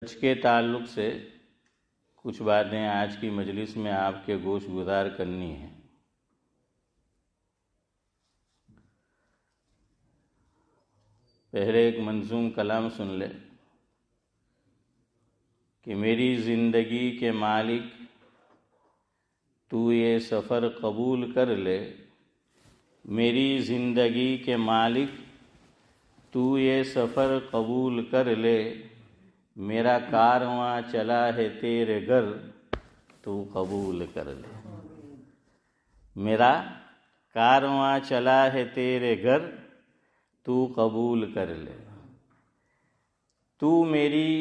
حج کے تعلق سے کچھ باتیں آج کی مجلس میں آپ کے گوش گزار کرنی ہیں۔ پہلے ایک منظوم کلام سن لے کہ میری زندگی کے مالک تو یہ سفر قبول کر لے، میری زندگی کے مالک تو یہ سفر قبول کر لے، میرا کارواں چلا ہے تیرے گھر تو قبول کر لے، میرا کارواں چلا ہے تیرے گھر تو قبول کر لے۔ تو میری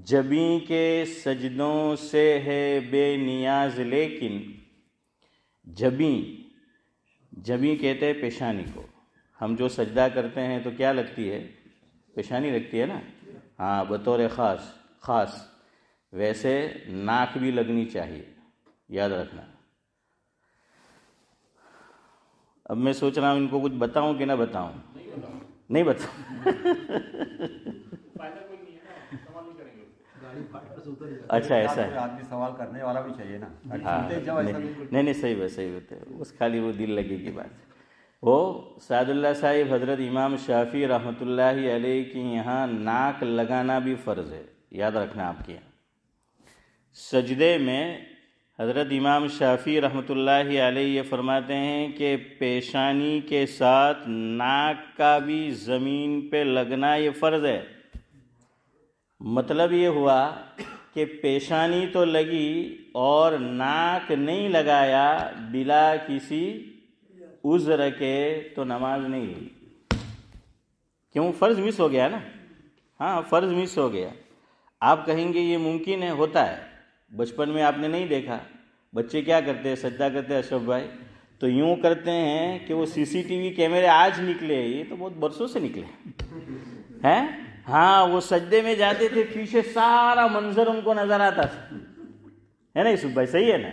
جبیں کے سجدوں سے ہے بے نیاز، لیکن جبیں کہتے ہیں پیشانی کو۔ ہم جو سجدہ کرتے ہیں تو کیا لگتی ہے؟ پیشانی لگتی ہے نا، ہاں، بطور خاص ویسے ناک بھی لگنی چاہیے، یاد رکھنا۔ اب میں سوچ رہا ہوں ان کو کچھ بتاؤں کہ نہ بتاؤں؟ نہیں بتاؤں؟ اچھا ایسا ہے، آدمی سوال کرنے والا بھی چاہیے نا۔ ہاں نہیں صحیح ہوتا ہے، بس خالی وہ دل لگے کی بات ہے۔ وہ سعد اللہ صاحب حضرت امام شافعی رحمۃ اللہ علیہ کی یہاں ناک لگانا بھی فرض ہے، یاد رکھنا۔ آپ کے یہاں سجدے میں حضرت امام شافعی رحمۃ اللہ علیہ یہ فرماتے ہیں کہ پیشانی کے ساتھ ناک کا بھی زمین پہ لگنا یہ فرض ہے۔ مطلب یہ ہوا کہ پیشانی تو لگی اور ناک نہیں لگایا بلا کسی عذر کے تو نماز نہیں ہوئی۔ کیوں؟ فرض مس ہو گیا نا۔ ہاں، فرض مس ہو گیا۔ آپ کہیں گے یہ ممکن ہے، ہوتا ہے۔ بچپن میں آپ نے نہیں دیکھا بچے کیا کرتے ہیں؟ سجدہ کرتے ہیں اشرف بھائی، تو یوں کرتے ہیں کہ وہ سی سی ٹی وی کیمرے آج نکلے، یہ تو بہت برسوں سے نکلے ہیں۔ ہاں، وہ سجدے میں جاتے تھے، پیچھے سارا منظر ان کو نظر آتا تھا، ہے نا یوسف بھائی؟ صحیح ہے نا؟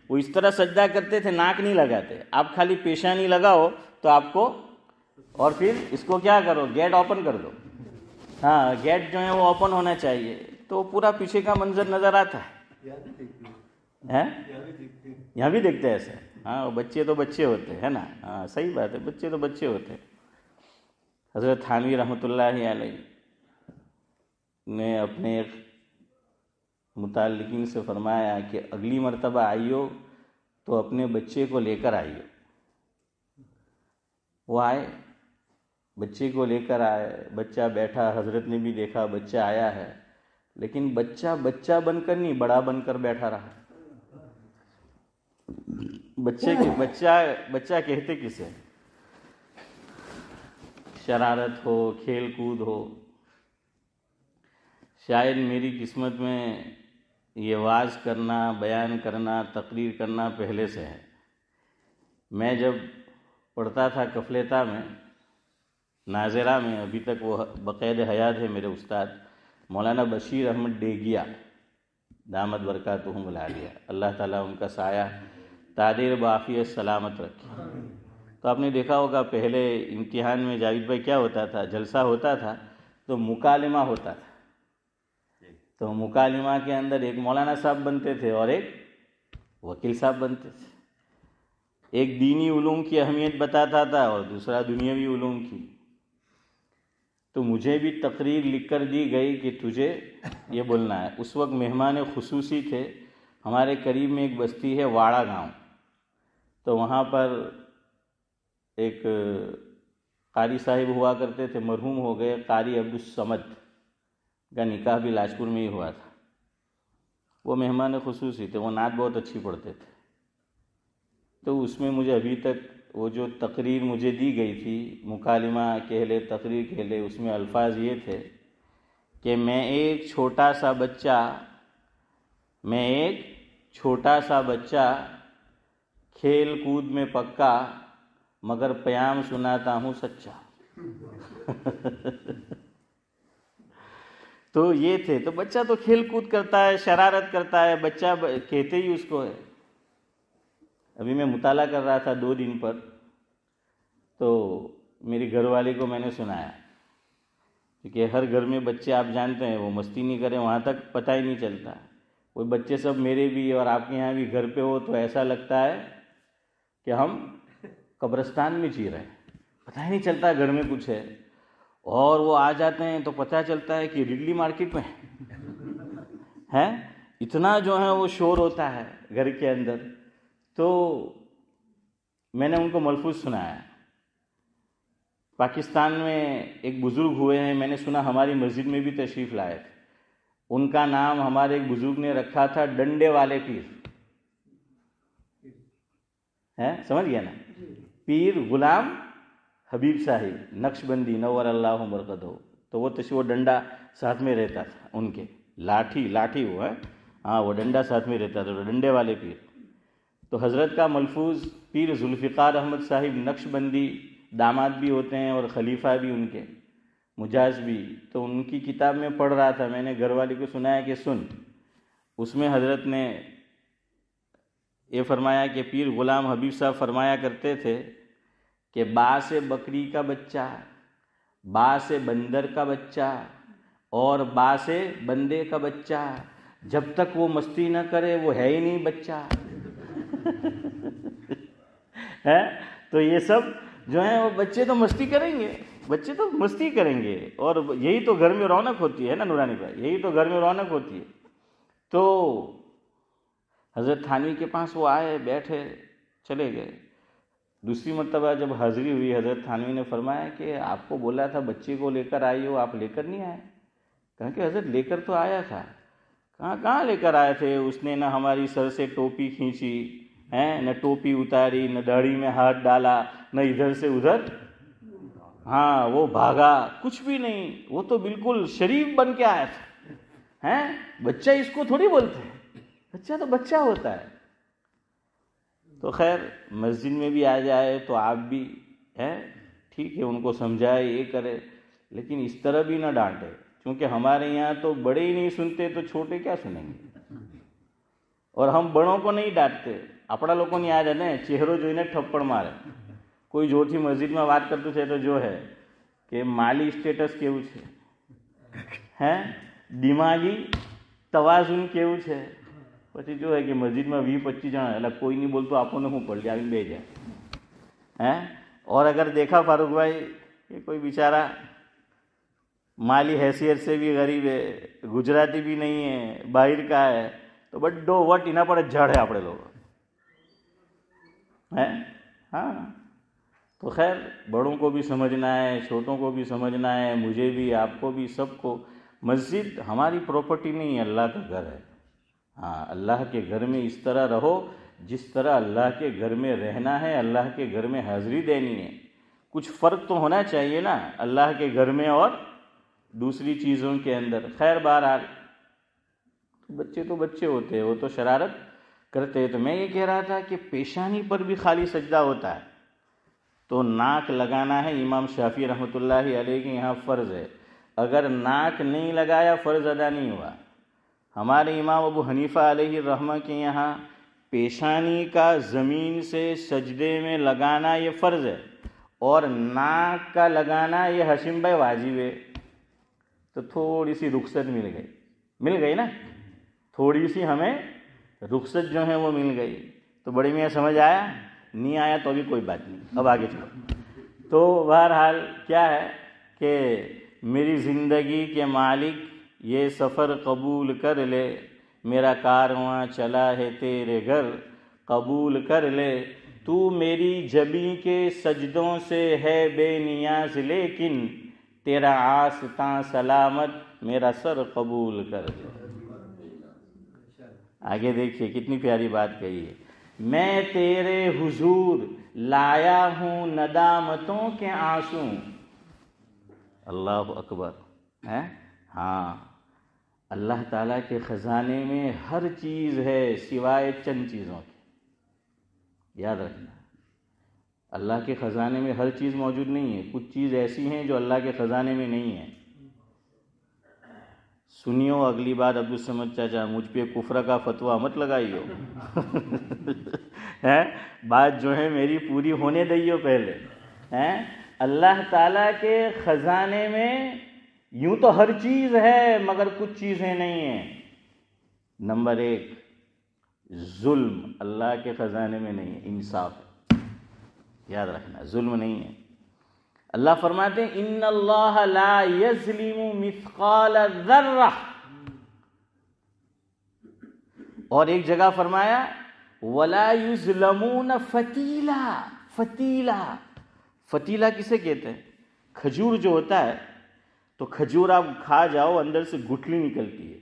وہ اس طرح سجدہ کرتے تھے، ناک نہیں لگاتے۔ آپ خالی پیشانی لگاؤ تو آپ کو، اور پھر اس کو کیا کرو، گیٹ اوپن کر دو۔ ہاں، گیٹ جو ہے وہ اوپن ہونا چاہیے، تو پورا پیچھے کا منظر نظر آتا ہے۔ یہاں بھی دیکھتے ہیں ایسا؟ ہاں، بچے تو بچے ہوتے ہیں نا۔ ہاں صحیح بات ہے، بچے تو بچے ہوتے ہیں۔ حضرت تھانوی رحمۃ اللہ علیہ نے اپنے متعلقین سے فرمایا کہ اگلی مرتبہ آئیو تو اپنے بچے کو لے کر آئیو۔ وہ آئے، بچے کو لے کر آئے، بچہ بیٹھا، حضرت نے بھی دیکھا بچہ آیا ہے، لیکن بچہ بن کر نہیں، بڑا بن کر بیٹھا رہا۔ بچہ کہتے کسے؟ شرارت ہو، کھیل کود ہو۔ شاید میری قسمت میں یہ وعظ کرنا، بیان کرنا، تقریر کرنا پہلے سے ہے۔ میں جب پڑھتا تھا کفلیتا میں، ناظرہ میں، ابھی تک وہ بقید حیات ہے میرے استاد مولانا بشیر احمد ڈیگیا دامت برکاتہم العالیہ، اللہ تعالیٰ ان کا سایہ تادیر بعافیت سلامت رکھے۔ تو آپ نے دیکھا ہوگا پہلے امتحان میں جاوید بھائی کیا ہوتا تھا، جلسہ ہوتا تھا تو مکالمہ ہوتا تھا۔ تو مکالمہ کے اندر ایک مولانا صاحب بنتے تھے اور ایک وکیل صاحب بنتے تھے۔ ایک دینی علوم کی اہمیت بتاتا تھا اور دوسرا دنیاوی علوم کی۔ تو مجھے بھی تقریر لکھ کر دی گئی کہ تجھے یہ بولنا ہے۔ اس وقت مہمان خصوصی تھے، ہمارے قریب میں ایک بستی ہے واڑہ گاؤں، تو وہاں پر ایک قاری صاحب ہوا کرتے تھے، مرحوم ہو گئے، قاری عبدالصمد کا نکاح بھی لاجپور میں ہی ہوا تھا۔ وہ مہمان خصوصی تھے، وہ نعت بہت اچھی پڑھتے تھے۔ تو اس میں مجھے ابھی تک وہ جو تقریر مجھے دی گئی تھی، مکالمہ کہہ لے، تقریر کہہ لے، اس میں الفاظ یہ تھے کہ میں ایک چھوٹا سا بچہ کھیل کود میں پکا، مگر پیام سناتا ہوں سچا۔ تو یہ تھے۔ تو بچہ تو کھیل کود کرتا ہے، شرارت کرتا ہے، بچہ کہتے ہی اس کو ہے۔ ابھی میں مطالعہ کر رہا تھا 2 دن پر، تو میری گھر والی کو میں نے سنایا کہ ہر گھر میں بچے آپ جانتے ہیں وہ مستی نہیں کریں وہاں تک پتہ ہی نہیں چلتا. وہ بچے سب میرے بھی اور آپ کے یہاں بھی گھر پہ ہو تو ایسا لگتا ہے کہ ہم قبرستان میں جی رہے ہیں, پتہ ہی نہیں چلتا گھر میں کچھ ہے. اور وہ آ جاتے ہیں تو پتہ چلتا ہے کہ ریڈلی مارکیٹ میں ہے. اتنا جو ہے وہ شور ہوتا ہے گھر کے اندر. تو میں نے ان کو ملفوظ سنایا. پاکستان میں ایک بزرگ ہوئے ہیں, میں نے سنا ہماری مسجد میں بھی تشریف لائے تھے. ان کا نام ہمارے ایک بزرگ نے رکھا تھا ڈنڈے والے پیر. ہے سمجھ گیا نا, پیر غلام حبیب صاحب نقش بندی نور اللہ مرقدہ. تو وہ ڈنڈا ساتھ میں رہتا تھا ان کے, لاٹھی وہ ہے, ہاں وہ ڈنڈا ساتھ میں رہتا تھا, ڈنڈے والے پیر. تو حضرت کا ملفوظ پیر ذوالفقار احمد صاحب نقش بندی داماد بھی ہوتے ہیں اور خلیفہ بھی ان کے, مجاز بھی. تو ان کی کتاب میں پڑھ رہا تھا, میں نے گھر والی کو سنایا کہ سن. اس میں حضرت نے یہ فرمایا کہ پیر غلام حبیب صاحب فرمایا کرتے تھے کہ با سے بکری کا بچہ, با سے بندر کا بچہ اور با سے بندے کا بچہ, جب تک وہ مستی نہ کرے وہ ہے ہی نہیں بچہ. ہے تو یہ سب جو ہیں وہ بچے تو مستی کریں گے, بچے تو مستی کریں گے, اور یہی تو گھر میں رونق ہوتی ہے نا نورانی بھائی, یہی تو گھر میں رونق ہوتی ہے. تو حضرت تھانوی کے پاس وہ آئے, بیٹھے, چلے گئے. دوسری مرتبہ جب حاضری ہوئی, حضرت تھانوی نے فرمایا کہ آپ کو بولا تھا بچے کو لے کر آئی ہو, آپ لے کر نہیں آئے. کہا کہ حضرت لے کر تو آیا تھا. کہاں لے کر آئے تھے؟ اس نے نہ ہماری سر سے ٹوپی کھینچی ہیں, نہ ٹوپی اتاری, نہ داڑھی میں ہاتھ ڈالا, نہ ادھر سے ادھر ہاں وہ بھاگا, کچھ بھی نہیں. وہ تو بالکل شریف بن کے آیا تھا. ہیں بچہ اس کو تھوڑی بولتے ہیں, بچہ تو بچہ ہوتا ہے. تو خیر مسجد میں بھی آ جائے تو آپ بھی ہیں ٹھیک ہے, ان کو سمجھائے, یہ کرے, لیکن اس طرح بھی نہ ڈانٹے, کیونکہ ہمارے یہاں تو بڑے ہی نہیں سنتے تو چھوٹے کیا سنیں گے. اور ہم بڑوں کو نہیں ڈانٹتے, اپنا لوگوں نے آ جانے چہروں جو انہیں تھپڑ مارے. کوئی جو تھی مسجد میں بات کرتے تھے تو جو ہے کہ مالی اسٹیٹس કેવું છે, ہیں દિમાગી તવાઝુન કેવું છે. પછી જો ہے کہ مسجد میں 20-25 જણા, એટલે કોઈ નહીં બોલતું, આપણને શું પડી આવીને બે જાય. ہیں اور اگر دیکھا فاروق بھائی کہ کوئی بیچارہ مالی حیثیت سے بھی غریب ہے, گجراتی بھی نہیں ہے, باہر کا ہے, تو بڑو وٹ એના પર જ ઝાડે આપણે લોકો. ہاں تو خیر بڑوں کو بھی سمجھنا ہے, چھوٹوں کو بھی سمجھنا ہے, مجھے بھی, آپ کو بھی, سب کو. مسجد ہماری پراپرٹی نہیں ہے, اللہ کا گھر ہے. ہاں اللہ کے گھر میں اس طرح رہو جس طرح اللہ کے گھر میں رہنا ہے, اللہ کے گھر میں حاضری دینی ہے. کچھ فرق تو ہونا چاہیے نا اللہ کے گھر میں اور دوسری چیزوں کے اندر. خیر بہرحال بچے تو بچے ہوتے ہیں, وہ تو شرارت کرتے ہیں. تو میں یہ کہہ رہا تھا کہ پیشانی پر بھی خالی سجدہ ہوتا ہے, تو ناک لگانا ہے. امام شافعی رحمۃ اللہ علیہ کے یہاں فرض ہے, اگر ناک نہیں لگایا فرض ادا نہیں ہوا. ہمارے امام ابو حنیفہ علیہ الرحمہ کے یہاں پیشانی کا زمین سے سجدے میں لگانا یہ فرض ہے, اور ناک کا لگانا یہ ہاشم بھائی واجب ہے. تو تھوڑی سی رخصت مل گئی نا, تھوڑی سی ہمیں رخصت جو ہے وہ مل گئی. تو بڑی میاں سمجھ آیا, نہیں آیا تو بھی کوئی بات نہیں, اب آگے چلو. تو بہرحال کیا ہے کہ میری زندگی کے مالک یہ سفر قبول کر لے, میرا کارواں چلا ہے تیرے گھر قبول کر لے. تو میری جبیں کے سجدوں سے ہے بے نیاز, لیکن تیرا آستاں سلامت میرا سر قبول کر لے. آگے دیکھیے کتنی پیاری بات کہی ہے. میں تیرے حضور لایا ہوں ندامتوں کے آنسو. اللہ اکبر. ہاں اللہ تعالیٰ کے خزانے میں ہر چیز ہے سوائے چند چیزوں کے. یاد رکھنا, اللہ کے خزانے میں ہر چیز موجود نہیں ہے, کچھ چیز ایسی ہیں جو اللہ کے خزانے میں نہیں ہیں. سنیو اگلی بات عبدالصمد چاچا, مجھ پہ کفر کا فتویٰ مت لگائیو. بات جو ہے میری پوری ہونے دئیو پہلے. اللہ تعالیٰ کے خزانے میں یوں تو ہر چیز ہے مگر کچھ چیزیں نہیں ہیں. نمبر 1 ظلم اللہ کے خزانے میں نہیں ہے، انصاف ہے. یاد رکھنا ظلم نہیں ہے. اللہ فرماتے ہیں ان اللہ لا یظلم مثقال ذرہ، اور ایک جگہ فرمایا ولا یظلمون فتیلا. فتیلا، فتیلا کسے کہتے ہیں؟ کھجور جو ہوتا ہے تو کھجور آپ کھا جاؤ اندر سے گٹلی نکلتی ہے،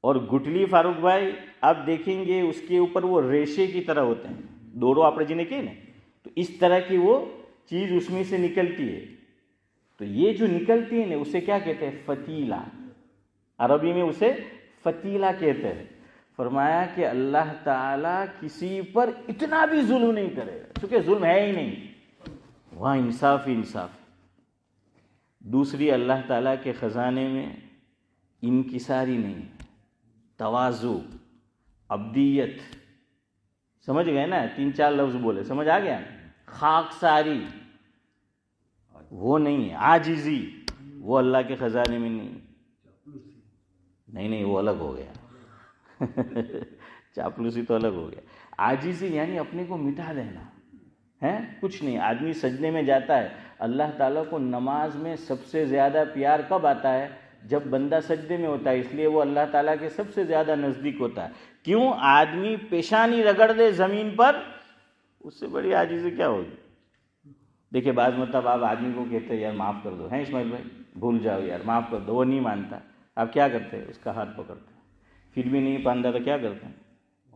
اور گٹلی فاروق بھائی آپ دیکھیں گے اس کے اوپر وہ ریشے کی طرح ہوتے ہیں، دوڑو آپ نے جنہیں کہ نا، تو اس طرح کی وہ چیز اس میں سے نکلتی ہے. تو یہ جو نکلتی ہے نا اسے کیا کہتے ہیں؟ فتیلا. عربی میں اسے فتیلا کہتے ہیں. فرمایا کہ اللہ تعالیٰ کسی پر اتنا بھی ظلم نہیں کرے گا، چونکہ ظلم ہے ہی نہیں، وہاں انصاف ہی انصاف ہے. دوسری، اللہ تعالیٰ کے خزانے میں انکساری نہیں، تواضع، عبدیت. سمجھ گئے نا؟ 3-4 لفظ بولے، سمجھ آ گیا؟ خاکساری وہ نہیں ہے، عاجزی وہ اللہ کے خزانے میں نہیں. نہیں وہ الگ ہو گیا. چاپلوسی تو الگ ہو گیا. عاجزی یعنی اپنے کو مٹا دینا ہے. کچھ نہیں، آدمی سجدے میں جاتا ہے، اللہ تعالیٰ کو نماز میں سب سے زیادہ پیار کب آتا ہے؟ جب بندہ سجدے میں ہوتا ہے، اس لیے وہ اللہ تعالیٰ کے سب سے زیادہ نزدیک ہوتا ہے. کیوں؟ آدمی پیشانی رگڑ دے زمین پر، اس سے بڑی عاجزی کیا ہوگی؟ دیکھیں بعض مطلب آپ آدمی کو کہتے ہیں یار معاف کر دو، ہیں اسماعیل بھائی بھول جاؤ یار معاف کر دو، وہ نہیں مانتا. آپ کیا کرتے ہیں؟ اس کا ہاتھ پکڑتے ہیں. پھر بھی نہیں مانتا تو کیا کرتے ہیں؟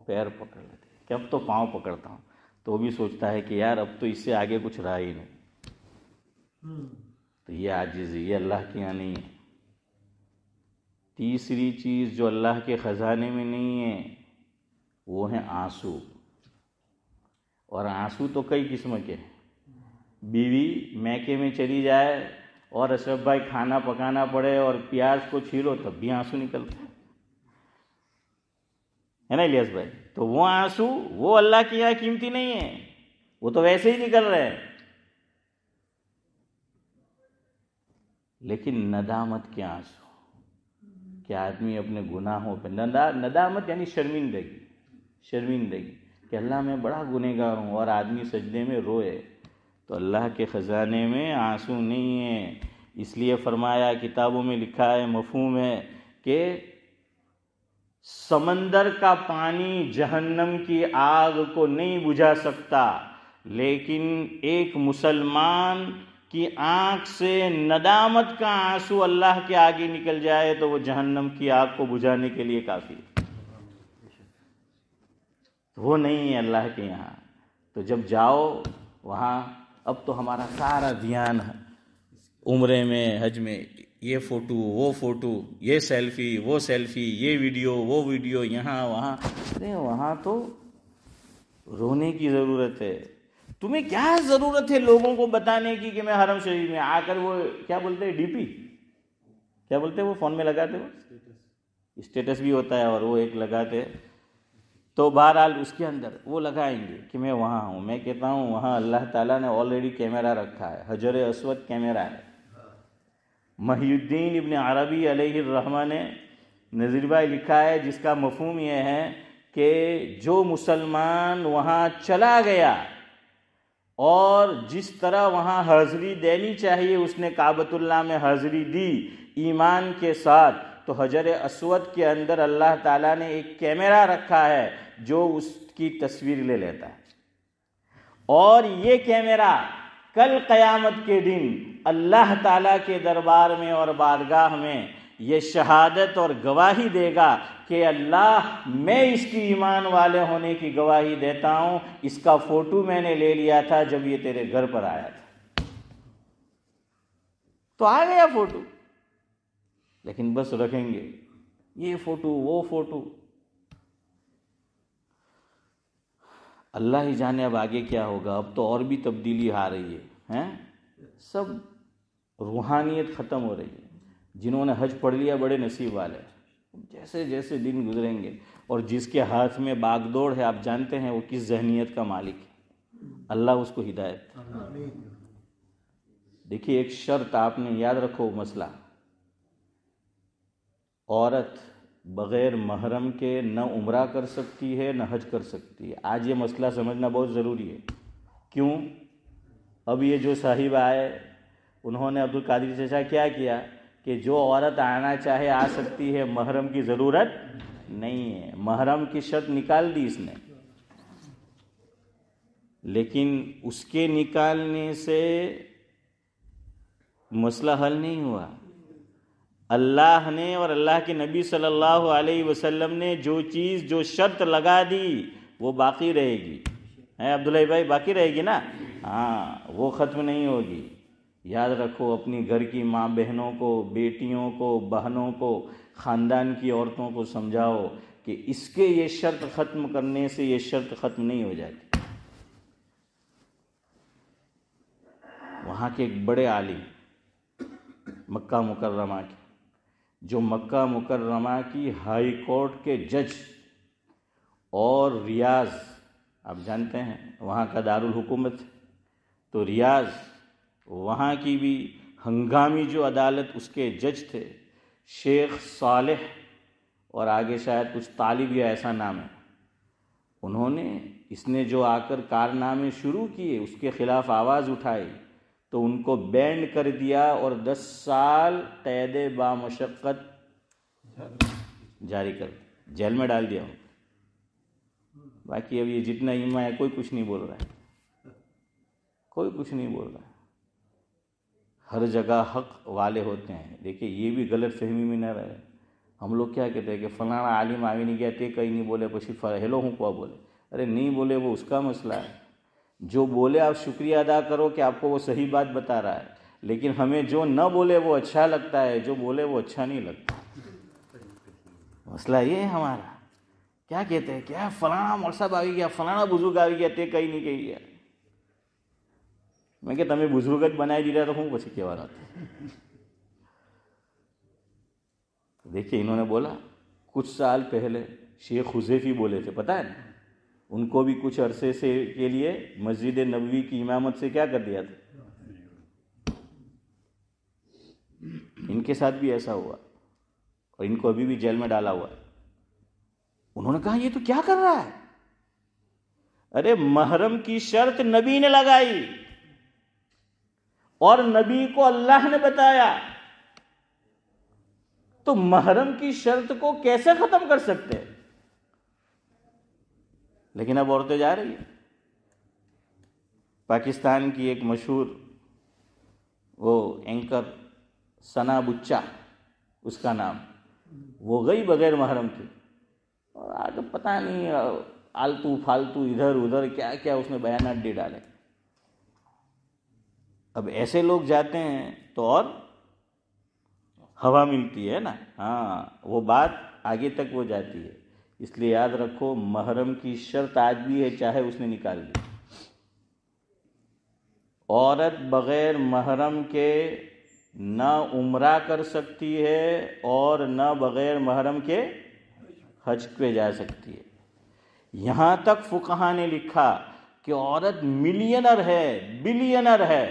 پیر پکڑ لیتے ہیں کہ اب تو پاؤں پکڑتا ہوں. تو وہ بھی سوچتا ہے کہ یار اب تو اس سے آگے کچھ رہا ہی نہیں. تو یہ عاجزی، یہ اللہ کے یہاں نہیں ہے. تیسری چیز جو اللہ کے خزانے میں نہیں ہے وہ ہیں آنسو. اور آنسو تو کئی قسم کے ہیں. بیوی میکے میں چلی جائے اور اشرف بھائی کھانا پکانا پڑے اور پیاز کو چھیلو تب بھی آنسو نکلتے ہے نا الیاس بھائی؟ تو وہ آنسو وہ اللہ کے یہاں قیمتی نہیں ہے، وہ تو ویسے ہی نکل رہے ہیں. لیکن ندامت کے آنسو کہ آدمی اپنے گناہوں پہ ندامت یعنی شرمندگی کہ اللہ میں بڑا گنہگار ہوں، اور آدمی سجدے میں روئے، تو اللہ کے خزانے میں آنسو نہیں ہے. اس لیے فرمایا، کتابوں میں لکھا ہے، مفہوم ہے کہ سمندر کا پانی جہنم کی آگ کو نہیں بجھا سکتا، لیکن ایک مسلمان کی آنکھ سے ندامت کا آنسو اللہ کے آگے نکل جائے تو وہ جہنم کی آگ کو بجھانے کے لیے کافی ہے. وہ نہیں ہے اللہ کے یہاں. تو جب جاؤ وہاں، اب تو ہمارا سارا دھیان عمرے میں حج میں یہ فوٹو وہ فوٹو، یہ سیلفی وہ سیلفی، یہ ویڈیو وہ ویڈیو، یہاں وہاں. ارے وہاں تو رونے کی ضرورت ہے. تمہیں کیا ضرورت ہے لوگوں کو بتانے کی کہ میں حرم شریف میں آ کر وہ کیا بولتے ہیں، ڈی پی کیا بولتے ہیں وہ فون میں لگاتے، وہ اسٹیٹس بھی ہوتا ہے اور وہ ایک لگاتے. تو بہرحال اس کے اندر وہ لگائیں گے کہ میں وہاں ہوں. میں کہتا ہوں وہاں اللہ تعالیٰ نے آلریڈی کیمرہ رکھا ہے، حجر اسود کیمرہ ہے. محی الدین ابن عربی علیہ الرحمہ نے نذیر بھائی لکھا ہے، جس کا مفہوم یہ ہے کہ جو مسلمان وہاں چلا گیا اور جس طرح وہاں حاضری دینی چاہیے اس نے کعبۃ اللہ میں حاضری دی ایمان کے ساتھ، تو حجر اسود کے اندر اللہ تعالیٰ نے ایک کیمرہ رکھا ہے جو اس کی تصویر لے لیتا ہے. اور یہ کیمرہ کل قیامت کے دن اللہ تعالیٰ کے دربار میں اور بارگاہ میں یہ شہادت اور گواہی دے گا کہ اللہ میں اس کی ایمان والے ہونے کی گواہی دیتا ہوں، اس کا فوٹو میں نے لے لیا تھا جب یہ تیرے گھر پر آیا تھا. تو آ گیا فوٹو، لیکن بس رکھیں گے یہ فوٹو وہ فوٹو. اللہ ہی جانے اب آگے کیا ہوگا. اب تو اور بھی تبدیلی آ رہی ہے، سب روحانیت ختم ہو رہی ہے. جنہوں نے حج پڑھ لیا بڑے نصیب والے. جیسے جیسے دن گزریں گے اور جس کے ہاتھ میں باغ دوڑ ہے، آپ جانتے ہیں وہ کس ذہنیت کا مالک ہے. اللہ اس کو ہدایت. دیکھیے ایک شرط آپ نے یاد رکھو مسئلہ، عورت بغیر محرم کے نہ عمرہ کر سکتی ہے نہ حج کر سکتی ہے. آج یہ مسئلہ سمجھنا بہت ضروری ہے. کیوں؟ اب یہ جو صاحب آئے انہوں نے عبدالقادر چچا کیا کیا کہ جو عورت آنا چاہے آ سکتی ہے، محرم کی ضرورت نہیں ہے. محرم کی شرط نکال دی اس نے، لیکن اس کے نکالنے سے مسئلہ حل نہیں ہوا. اللہ نے اور اللہ کے نبی صلی اللہ علیہ وسلم نے جو چیز، جو شرط لگا دی وہ باقی رہے گی. عبداللہ بھائی باقی رہے گی نا؟ ہاں، وہ ختم نہیں ہوگی. یاد رکھو، اپنی گھر کی ماں بہنوں کو، بیٹیوں کو، بہنوں کو، خاندان کی عورتوں کو سمجھاؤ کہ اس کے یہ شرط ختم کرنے سے یہ شرط ختم نہیں ہو جاتی. وہاں کے ایک بڑے عالم مکہ مکرمہ کے، جو مکہ مکرمہ کی ہائی کورٹ کے جج اور ریاض، آپ جانتے ہیں وہاں کا دارالحکومت، تو ریاض وہاں کی بھی ہنگامی جو عدالت، اس کے جج تھے شیخ صالح، اور آگے شاید کچھ طالب یا ایسا نام ہے. انہوں نے، اس نے جو آ کر کارنامے شروع کیے، اس کے خلاف آواز اٹھائی تو ان کو بینڈ کر دیا اور 10 سال قید بامشقت جاری کر دیا، جیل میں ڈال دیا. باقی اب یہ جتنا ایما ہے کوئی کچھ نہیں بول رہا ہے، کوئی کچھ نہیں بول رہا ہے. ہر جگہ حق والے ہوتے ہیں. دیکھیں یہ بھی غلط فہمی میں نہ رہے. ہم لوگ کیا کہتے ہیں کہ فلانا عالم آوی نہیں گیا تے کہیں نہیں بولے پچھی ہیلو ہوں کو بولے. ارے نہیں بولے وہ اس کا مسئلہ ہے. جو بولے آپ شکریہ ادا کرو کہ آپ کو وہ صحیح بات بتا رہا ہے، لیکن ہمیں جو نہ بولے وہ اچھا لگتا ہے، جو بولے وہ اچھا نہیں لگتا. مسئلہ یہ ہے ہمارا. کیا کہتے ہیں کیا فلانا مول صاحب آوی گیا، فلانا بزرگ آوی گیا تے کہیں نہیں کہی گیا. میں کہ تمہیں بزرگت بنائی دی رہا تو ہوں پچھی کہوا رہا تھا. دیکھیے انہوں نے بولا کچھ سال پہلے شیخ حذیفی بولے تھے، پتہ ہے نا؟ ان کو بھی کچھ عرصے سے کے لیے مسجد نبوی کی امامت سے کیا کر دیا تھا. ان کے ساتھ بھی ایسا ہوا اور ان کو ابھی بھی جیل میں ڈالا ہوا ہے. انہوں نے کہا یہ تو کیا کر رہا ہے؟ ارے محرم کی شرط نبی نے لگائی اور نبی کو اللہ نے بتایا، تو محرم کی شرط کو کیسے ختم کر سکتے ہیں؟ لیکن اب عورتیں جا رہی ہیں. پاکستان کی ایک مشہور وہ اینکر ثنا بچا، اس کا نام، وہ گئی بغیر محرم کی، اور آج پتہ نہیں آلتو فالتو ادھر ادھر کیا کیا اس نے بیانات دے ڈالے. اب ایسے لوگ جاتے ہیں تو اور ہوا ملتی ہے نا. ہاں، وہ بات آگے تک وہ جاتی ہے. اس لیے یاد رکھو محرم کی شرط آج بھی ہے، چاہے اس نے نکال دی. عورت بغیر محرم کے نہ عمرہ کر سکتی ہے اور نہ بغیر محرم کے حج پہ جا سکتی ہے. یہاں تک فقہا نے لکھا کہ عورت ملینر ہے، بلینر ہے،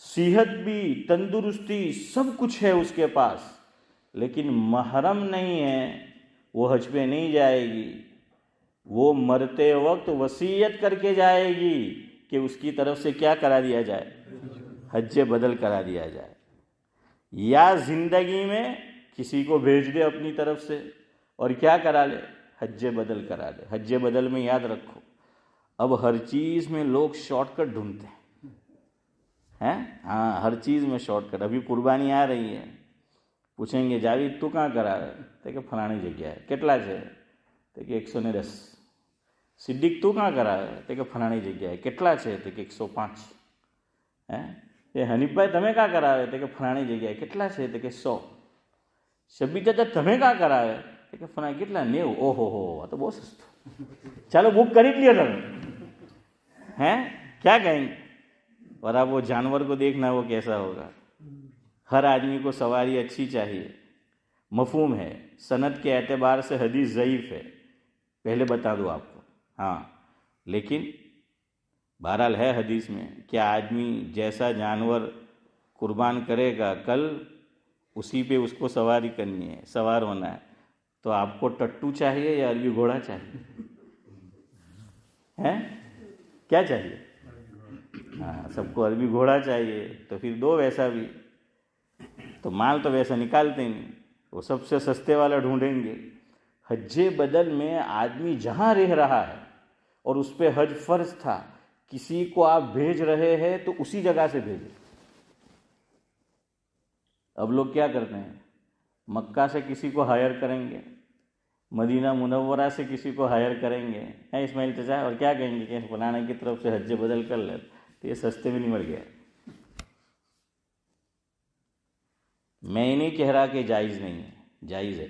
صحت بھی، تندرستی، سب کچھ ہے اس کے پاس، لیکن محرم نہیں ہے، وہ حج پہ نہیں جائے گی. وہ مرتے وقت وصیت کر کے جائے گی کہ اس کی طرف سے کیا کرا دیا جائے؟ حج بدل کرا دیا جائے. یا زندگی میں کسی کو بھیج دے اپنی طرف سے اور کیا کرا لے؟ حج بدل کرا لے. حج بدل میں یاد رکھو اب ہر چیز میں لوگ شارٹ کٹ ڈھونڈتے ہیں. ہاں، ہر چیز میں شارٹ کٹ. ابھی قربانی آ رہی ہے، پوچھیں گے جاوید تو کہاں کرا ہے؟ تو کہ فلانی جگہ ہے. کتلا ہے؟ تو کہ 110. صدیق تو کہاں کرا ہے؟ تو کہ فلانی جگہ ہے. کتلا ہے؟ تو کہ 105. یہ حنیف بھائی تمہیں کہاں کرا ہے؟ تو کہ فلانی جگہ ہے. کتلا ہے؟ تو کہ 100. شبیر چاچا تمہیں کہاں کرا ہے؟ تو کہ فلانی. کتلا 90. او ہو تو بہت سستا. چلو بک کر لیا تم ہیں، کیا کہیں گے؟ اور اب وہ جانور کو دیکھنا وہ کیسا ہوگا. ہر آدمی کو سواری اچھی چاہیے، مفہوم ہے. سند کے اعتبار سے حدیث ضعیف ہے، پہلے بتا دو آپ کو. ہاں، لیکن بہرحال ہے حدیث میں کہ آدمی جیسا جانور قربان کرے گا، کل اسی پہ اس کو سواری کرنی ہے، سوار ہونا ہے، تو آپ کو ٹٹو چاہیے یا عربی گھوڑا چاہیے؟ ہیں کیا چاہیے؟ ہاں، سب کو عربی گھوڑا چاہیے، تو پھر دو ویسا بھی، تو مال تو ویسا نکالتے نہیں، وہ سب سے سستے والا ڈھونڈیں گے۔ حج بدل میں آدمی جہاں رہ رہا ہے اور اس پہ حج فرض تھا، کسی کو آپ بھیج رہے ہیں تو اسی جگہ سے بھیجیں۔ اب لوگ کیا کرتے ہیں، مکہ سے کسی کو ہائر کریں گے، مدینہ منورہ سے کسی کو ہائر کریں گے، اسماعیل چچا، اور کیا کہیں گے کہ فلانے کی طرف سے حج بدل کر لے، تو یہ سستے میں نہیں مر گیا۔ میں نہیں کہہ رہا کہ جائز نہیں ہے، جائز ہے،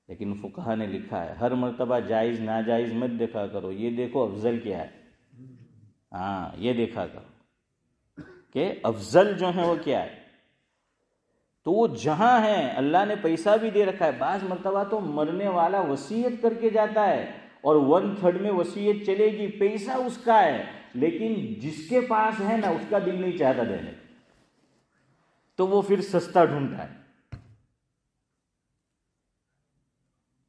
لیکن فقہا نے لکھا ہے ہر مرتبہ جائز ناجائز مت دیکھا کرو، یہ دیکھو افضل کیا ہے۔ ہاں، یہ دیکھا کرو کہ افضل جو ہے وہ کیا ہے، تو وہ جہاں ہے اللہ نے پیسہ بھی دے رکھا ہے۔ بعض مرتبہ تو مرنے والا وصیت کر کے جاتا ہے اور 1/3 میں وصیت چلے گی، پیسہ اس کا ہے، لیکن جس کے پاس ہے نا اس کا دل نہیں چاہتا دینے، تو وہ پھر سستا ڈھونڈتا ہے۔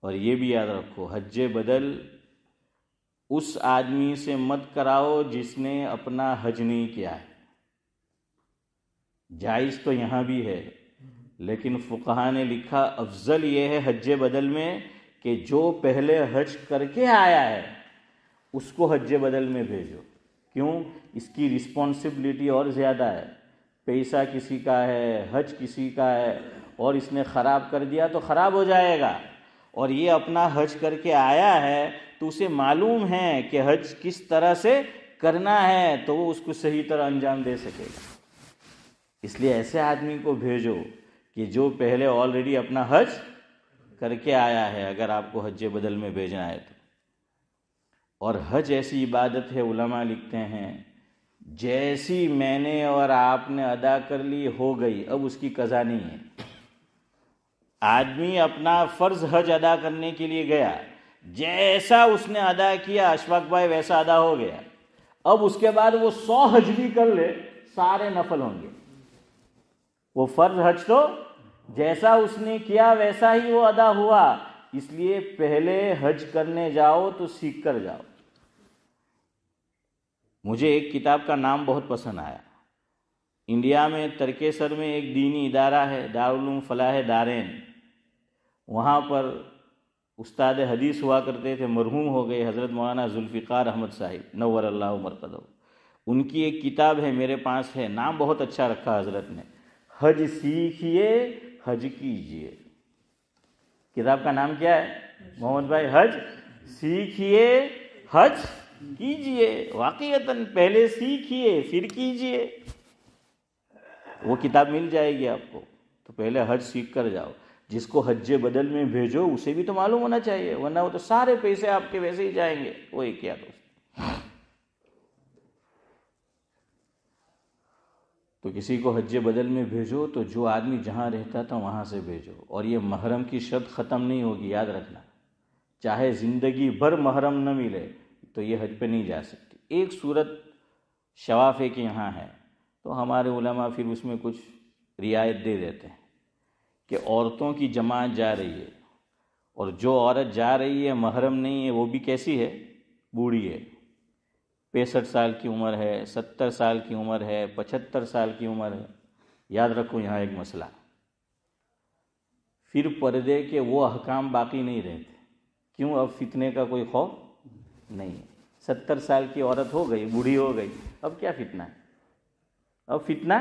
اور یہ بھی یاد رکھو، حج بدل اس آدمی سے مت کراؤ جس نے اپنا حج نہیں کیا ہے۔ جائز تو یہاں بھی ہے، لیکن فقہا نے لکھا افضل یہ ہے حج بدل میں کہ جو پہلے حج کر کے آیا ہے اس کو حج بدل میں بھیجو۔ کیوں؟ اس کی رسپانسبلٹی اور زیادہ ہے، پیسہ کسی کا ہے، حج کسی کا ہے، اور اس نے خراب کر دیا تو خراب ہو جائے گا، اور یہ اپنا حج کر کے آیا ہے تو اسے معلوم ہے کہ حج کس طرح سے کرنا ہے، تو وہ اس کو صحیح طرح انجام دے سکے گا۔ اس لیے ایسے آدمی کو بھیجو کہ جو پہلے آلریڈی اپنا حج کر کے آیا ہے، اگر آپ کو حج بدل میں بھیجنا ہے تو۔ اور حج ایسی عبادت ہے، علماء لکھتے ہیں جیسی میں نے اور آپ نے ادا کر لی ہو گئی، اب اس کی قضا نہیں ہے۔ آدمی اپنا فرض حج ادا کرنے کے لیے گیا، جیسا اس نے ادا کیا اشفاق بھائی ویسا ادا ہو گیا، اب اس کے بعد وہ 100 حج بھی کر لے سارے نفل ہوں گے۔ وہ فرض حج تو جیسا اس نے کیا ویسا ہی وہ ادا ہوا، اس لیے پہلے حج کرنے جاؤ تو سیکھ کر جاؤ۔ مجھے ایک کتاب کا نام بہت پسند آیا، انڈیا میں ترکیسر میں ایک دینی ادارہ ہے، دارالعلوم فلاح دارین، وہاں پر استاد حدیث ہوا کرتے تھے، مرحوم ہو گئے، حضرت مولانا ذوالفقار احمد صاحب نور اللہ مرقدہ۔ ان کی ایک کتاب ہے، میرے پاس ہے، نام بہت اچھا رکھا حضرت نے، حج سیکھیے حج کیجئے۔ کتاب کا نام کیا ہے محمد بھائی؟ حج سیکھیے حج کیجئے۔ واقعتاً پہلے سیکھیے پھر کیجئے۔ وہ کتاب مل جائے گی آپ کو، تو پہلے حج سیکھ کر جاؤ۔ جس کو حج بدل میں بھیجو اسے بھی تو معلوم ہونا چاہیے، ورنہ وہ تو سارے پیسے آپ کے ویسے ہی جائیں گے۔ وہی کیا دوست، تو کسی کو حج بدل میں بھیجو تو جو آدمی جہاں رہتا تھا وہاں سے بھیجو، اور یہ محرم کی شرط ختم نہیں ہوگی، یاد رکھنا، چاہے زندگی بھر محرم نہ ملے تو یہ حج پہ نہیں جا سکتی۔ ایک صورت شوافے کے یہاں ہے، تو ہمارے علماء پھر اس میں کچھ رعایت دے دیتے ہیں کہ عورتوں کی جماعت جا رہی ہے، اور جو عورت جا رہی ہے محرم نہیں ہے، وہ بھی کیسی ہے؟ بوڑھی ہے، 65 سال کی عمر ہے، 70 سال کی عمر ہے، 75 سال کی عمر ہے۔ یاد رکھو یہاں ایک مسئلہ، پھر پردے کے وہ احکام باقی نہیں رہتے۔ کیوں؟ اب فتنے کا کوئی خوف نہیں ہے۔ 70 سال کی عورت ہو گئی، بوڑھی ہو گئی، اب کیا فتنہ ہے؟ اب فتنہ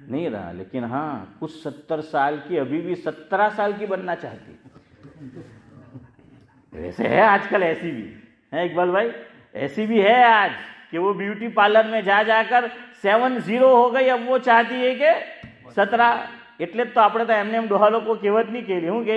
نہیں رہا، لیکن ہاں کچھ 70 سال کی ابھی بھی 17 سال کی بننا چاہتی، ویسے ہے آج کل، ایسی بھی ہے اقبال بھائی، ایسی بھی ہے آج کہ وہ بیوٹی پارلر میں جا جا کر 70 ہو گئی، اب وہ چاہتی ہے کہ 17۔ એટલે તો આપણે તો એમને એમ ડોહા લોકો કહેવત નહીં કહેલી, હું કે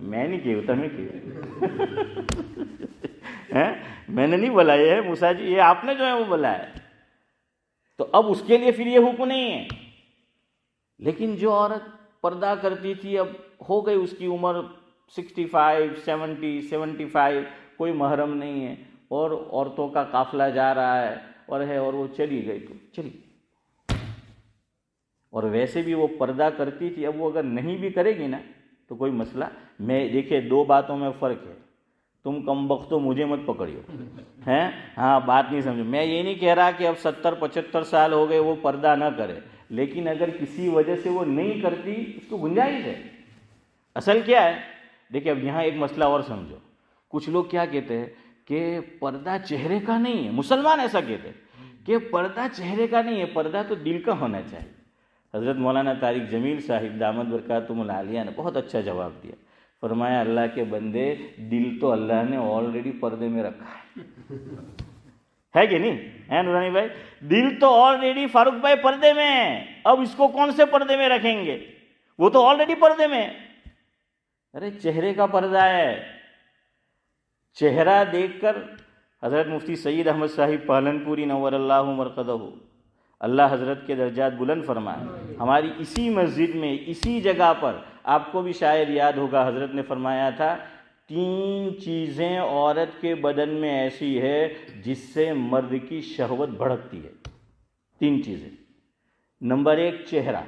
میں نہیں کہوں، تمہیں کہوں، میں نے نہیں بولا، یہ ہے موسیٰ جی، یہ آپ نے جو ہے وہ بولا ہے۔ تو اب اس کے لیے پھر یہ حکم نہیں ہے، لیکن جو عورت پردہ کرتی تھی اب ہو گئی اس کی عمر 65 70 75، کوئی محرم نہیں ہے، اور عورتوں کا قافلہ جا رہا ہے اور وہ چلی گئی تو چلی، اور ویسے بھی وہ پردہ کرتی تھی، اب وہ اگر نہیں بھی کرے گی نا تو کوئی مسئلہ میں دیکھیے، دو باتوں میں فرق ہے، تم کم بختو مجھے مت پکڑیو ہیں، ہاں بات نہیں سمجھو، میں یہ نہیں کہہ رہا کہ اب 70-75 سال ہو گئے وہ پردہ نہ کرے، لیکن اگر کسی وجہ سے وہ نہیں کرتی اس کو گنجائش ہے۔ اصل کیا ہے دیکھیں، اب یہاں ایک مسئلہ اور سمجھو، کچھ لوگ کیا کہتے ہیں کہ پردہ چہرے کا نہیں ہے، مسلمان ایسا کہتے ہیں کہ پردہ چہرے کا نہیں ہے، پردہ تو دل کا ہونا چاہیے۔ حضرت مولانا طارق جمیل صاحب دامت برکاتہم العالیہ نے بہت اچھا جواب دیا، فرمایا اللہ کے بندے، دل تو اللہ نے آلریڈی پردے میں رکھا ہے کہ نہیں ہے نورانی بھائی؟ دل تو آلریڈی فاروق بھائی پردے میں ہے، اب اس کو کون سے پردے میں رکھیں گے؟ وہ تو آلریڈی پردے میں ہے۔ ارے چہرے کا پردہ ہے، چہرہ دیکھ کر حضرت مفتی سید احمد صاحب پالنپوری نور اللہ مرقدہ، اللہ حضرت کے درجات بلند فرمائے، ہماری اسی مسجد میں اسی جگہ پر، آپ کو بھی شاید یاد ہوگا، حضرت نے فرمایا تھا 3 چیزیں عورت کے بدن میں ایسی ہے جس سے مرد کی شہوت بھڑکتی ہے۔ 3 چیزیں، نمبر 1 چہرہ،